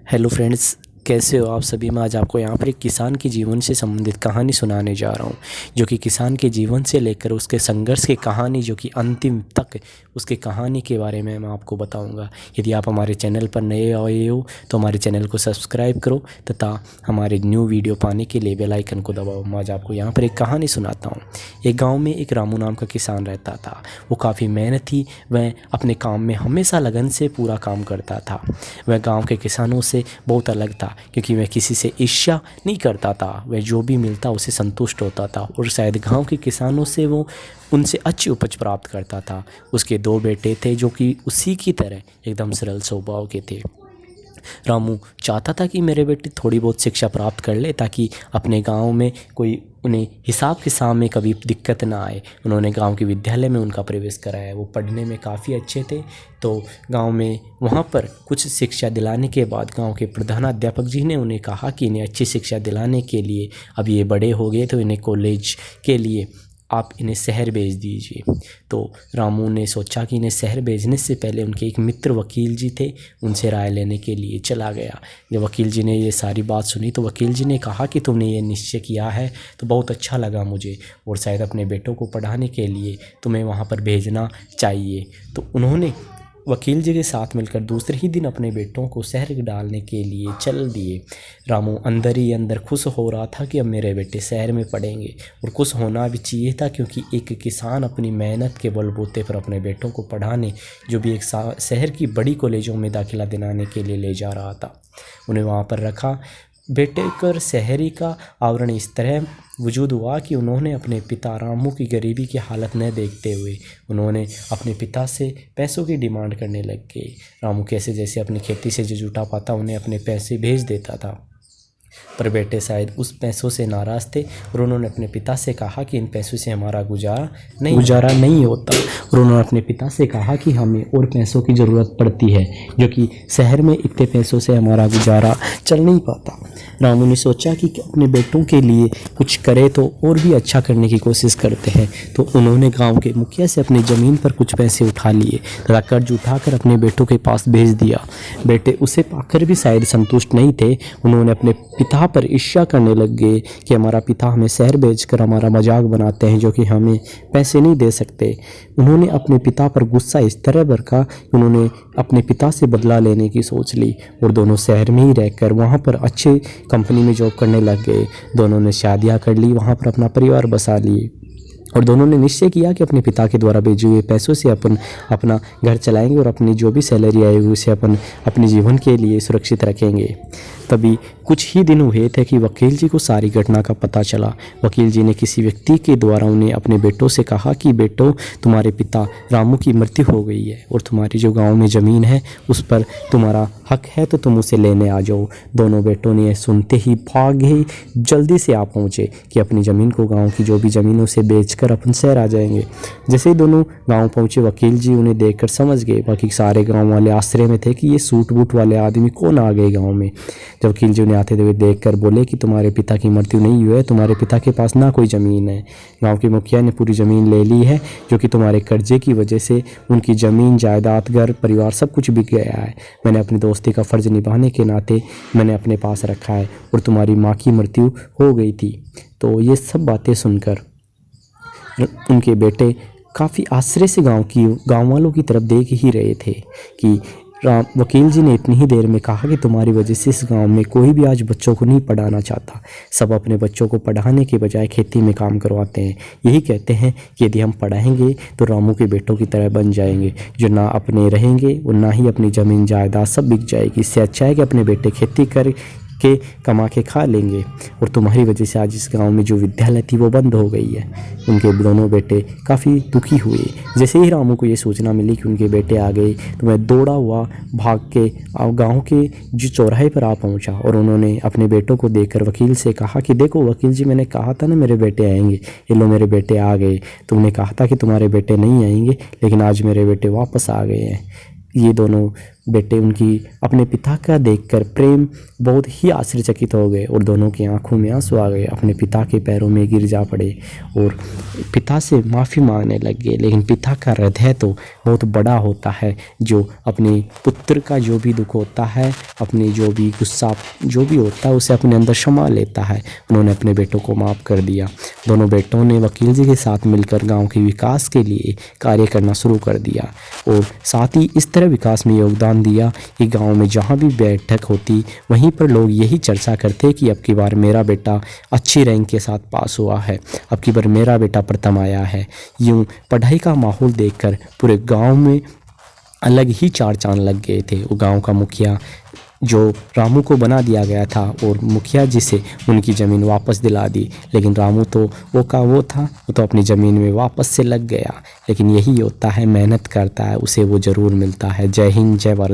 Hello friends, कैसे हो आप सभी। मैं आज आपको यहाँ पर एक किसान के जीवन से संबंधित कहानी सुनाने जा रहा हूँ, जो कि किसान के जीवन से लेकर उसके संघर्ष की कहानी, जो कि अंतिम तक उसके कहानी के बारे में मैं आपको बताऊँगा। यदि आप हमारे चैनल पर नए आए हो तो हमारे चैनल को सब्सक्राइब करो तथा हमारे न्यू वीडियो पाने के लिए बेल आइकन को दबाओ। मैं आज आपको यहाँ पर एक कहानी सुनाता हूँ। एक गाँव में एक रामू नाम का किसान रहता था। वो काफ़ी मेहनती, वह अपने काम में हमेशा लगन से पूरा काम करता था। वह गाँव के किसानों से बहुत अलग था, क्योंकि वह किसी से ईर्ष्या नहीं करता था। वह जो भी मिलता उसे संतुष्ट होता था और शायद गांव के किसानों से वो उनसे अच्छी उपज प्राप्त करता था। उसके 2 बेटे थे जो कि उसी की तरह एकदम सरल स्वभाव के थे। रामू चाहता था कि मेरे बेटे थोड़ी बहुत शिक्षा प्राप्त कर ले, ताकि अपने गांव में कोई उन्हें हिसाब किताब में कभी दिक्कत ना आए। उन्होंने गांव के विद्यालय में उनका प्रवेश कराया। वो पढ़ने में काफ़ी अच्छे थे, तो गांव में वहां पर कुछ शिक्षा दिलाने के बाद गांव के प्रधानाध्यापक जी ने उन्हें कहा कि इन्हें अच्छी शिक्षा दिलाने के लिए अब ये बड़े हो गए तो इन्हें कॉलेज के लिए आप इन्हें शहर भेज दीजिए। तो रामू ने सोचा कि इन्हें शहर भेजने से पहले उनके एक मित्र वकील जी थे, उनसे राय लेने के लिए चला गया। जब वकील जी ने ये सारी बात सुनी तो वकील जी ने कहा कि तुमने ये निश्चय किया है तो बहुत अच्छा लगा मुझे, और शायद अपने बेटों को पढ़ाने के लिए तुम्हें वहाँ पर भेजना चाहिए। तो उन्होंने वकील जी के साथ मिलकर दूसरे ही दिन अपने बेटों को शहर डालने के लिए चल दिए। रामू अंदर ही अंदर खुश हो रहा था कि अब मेरे बेटे शहर में पढ़ेंगे, और खुश होना भी चाहिए था, क्योंकि एक किसान अपनी मेहनत के बलबूते पर अपने बेटों को पढ़ाने, जो भी एक शहर की बड़ी कॉलेजों में दाखिला दिलाने के लिए ले जा रहा था, उन्हें वहाँ पर रखा। बेटे कर शहरी का आवरण इस तरह वजूद हुआ कि उन्होंने अपने पिता रामू की गरीबी की हालत न देखते हुए उन्होंने अपने पिता से पैसों की डिमांड करने लग गए। रामू कैसे जैसे अपनी खेती से जो जुटा पाता उन्हें अपने पैसे भेज देता था, पर बेटे शायद उस पैसों से नाराज़ थे और उन्होंने अपने पिता से कहा कि इन पैसों से हमारा गुजारा नहीं होता। और उन्होंने अपने पिता से कहा कि हमें और पैसों की ज़रूरत पड़ती है, जो कि शहर में इतने पैसों से हमारा गुजारा चल नहीं पाता। रामू ने सोचा कि अपने बेटों के लिए कुछ करे तो और भी अच्छा करने की कोशिश करते हैं। तो उन्होंने गाँव के मुखिया से अपनी ज़मीन पर कुछ पैसे उठा लिए तथा कर्ज उठाकर अपने बेटों के पास भेज दिया। बेटे उसे पाकर भी शायद संतुष्ट नहीं थे। उन्होंने अपने पिता पर ईर्ष्या करने लग गए कि हमारा पिता हमें शहर भेजकर हमारा मजाक बनाते हैं, जो कि हमें पैसे नहीं दे सकते। उन्होंने अपने पिता पर गुस्सा इस तरह भड़का कि उन्होंने अपने पिता से बदला लेने की सोच ली और दोनों शहर में ही रहकर वहाँ पर अच्छे कंपनी में जॉब करने लग गए। दोनों ने शादियाँ कर ली, वहाँ पर अपना परिवार बसा लिए, और दोनों ने निश्चय किया कि अपने पिता के द्वारा भेजे हुए पैसों से अपना घर चलाएंगे और अपनी जो भी सैलरी आई हुई उसे अपने जीवन के लिए सुरक्षित रखेंगे। तभी कुछ ही दिन हुए थे कि वकील जी को सारी घटना का पता चला। वकील जी ने किसी व्यक्ति के द्वारा उन्हें अपने बेटों से कहा कि बेटो, तुम्हारे पिता रामू की मृत्यु हो गई है और तुम्हारी जो गांव में ज़मीन है उस पर तुम्हारा हक है, तो तुम उसे लेने आ जाओ। दोनों बेटों ने सुनते ही भागे जल्दी से आ पहुँचे कि अपनी ज़मीन को गाँव की जो भी ज़मीनों से बेचकर अपन शहर आ जाएंगे। जैसे ही दोनों गाँव पहुँचे वकील जी उन्हें देखकर समझ गए। बाकी सारे गाँव वाले आश्चर्य में थे कि ये सूट बूट वाले आदमी कौन आ गए गाँव में। जब वकील जी उन्हें आते हुए देखकर बोले कि तुम्हारे पिता की मृत्यु नहीं हुई है, तुम्हारे पिता के पास ना कोई ज़मीन है। गांव के मुखिया ने पूरी ज़मीन ले ली है, जो कि तुम्हारे कर्जे की वजह से उनकी ज़मीन जायदाद घर परिवार सब कुछ बिक गया है। मैंने अपनी दोस्ती का फ़र्ज़ निभाने के नाते मैंने अपने पास रखा है, और तुम्हारी माँ की मृत्यु हो गई थी। तो ये सब बातें सुनकर उनके बेटे काफ़ी आश्चर्य से गाँव वालों की तरफ देख ही रहे थे कि वकील जी ने इतनी ही देर में कहा कि तुम्हारी वजह से इस गांव में कोई भी आज बच्चों को नहीं पढ़ाना चाहता। सब अपने बच्चों को पढ़ाने के बजाय खेती में काम करवाते हैं। यही कहते हैं कि यदि हम पढ़ाएंगे तो रामू के बेटों की तरह बन जाएंगे, जो ना अपने रहेंगे और ना ही अपनी ज़मीन जायदाद सब बिक जाएगी। इससे अच्छा है कि अपने बेटे खेती कर के कमा के खा लेंगे, और तुम्हारी वजह से आज इस गांव में जो विद्यालय थी वो बंद हो गई है। उनके दोनों बेटे काफ़ी दुखी हुए। जैसे ही रामू को ये सूचना मिली कि उनके बेटे आ गए तो वह दौड़ा हुआ भाग के गांव के जो चौराहे पर आ पहुंचा, और उन्होंने अपने बेटों को देखकर वकील से कहा कि देखो वकील जी, मैंने कहा था ना मेरे बेटे आएंगे, ये लो मेरे बेटे आ गए। तुमने कहा था कि तुम्हारे बेटे नहीं आएंगे, लेकिन आज मेरे बेटे वापस आ गए हैं। ये दोनों बेटे उनकी अपने पिता का देखकर प्रेम बहुत ही आश्चर्यचकित हो गए और दोनों की आंखों में आंसू आ गए। अपने पिता के पैरों में गिर जा पड़े और पिता से माफ़ी मांगने लग गए। लेकिन पिता का हृदय तो बहुत बड़ा होता है, जो अपने पुत्र का जो भी दुख होता है, अपने जो भी गुस्सा जो भी होता है उसे अपने अंदर क्षमा लेता है। उन्होंने अपने बेटों को माफ़ कर दिया। दोनों बेटों ने वकील जी के साथ मिलकर गांव के विकास के लिए कार्य करना शुरू कर दिया और साथ ही इस तरह विकास में योगदान दिया कि गांव में जहां भी बैठक होती वहीं पर लोग यही चर्चा करते कि अब की बार मेरा बेटा अच्छी रैंक के साथ पास हुआ है, अब की बार मेरा बेटा प्रथम आया है। यूँ पढ़ाई का माहौल देखकर पूरे गांव में अलग ही चार चांद लग गए थे। वो गांव का मुखिया जो रामू को बना दिया गया था और मुखिया जी से उनकी ज़मीन वापस दिला दी। लेकिन रामू तो वो था, वो तो अपनी ज़मीन में वापस से लग गया। लेकिन यही होता है, मेहनत करता है उसे वो ज़रूर मिलता है। जय हिंद, जय भारत।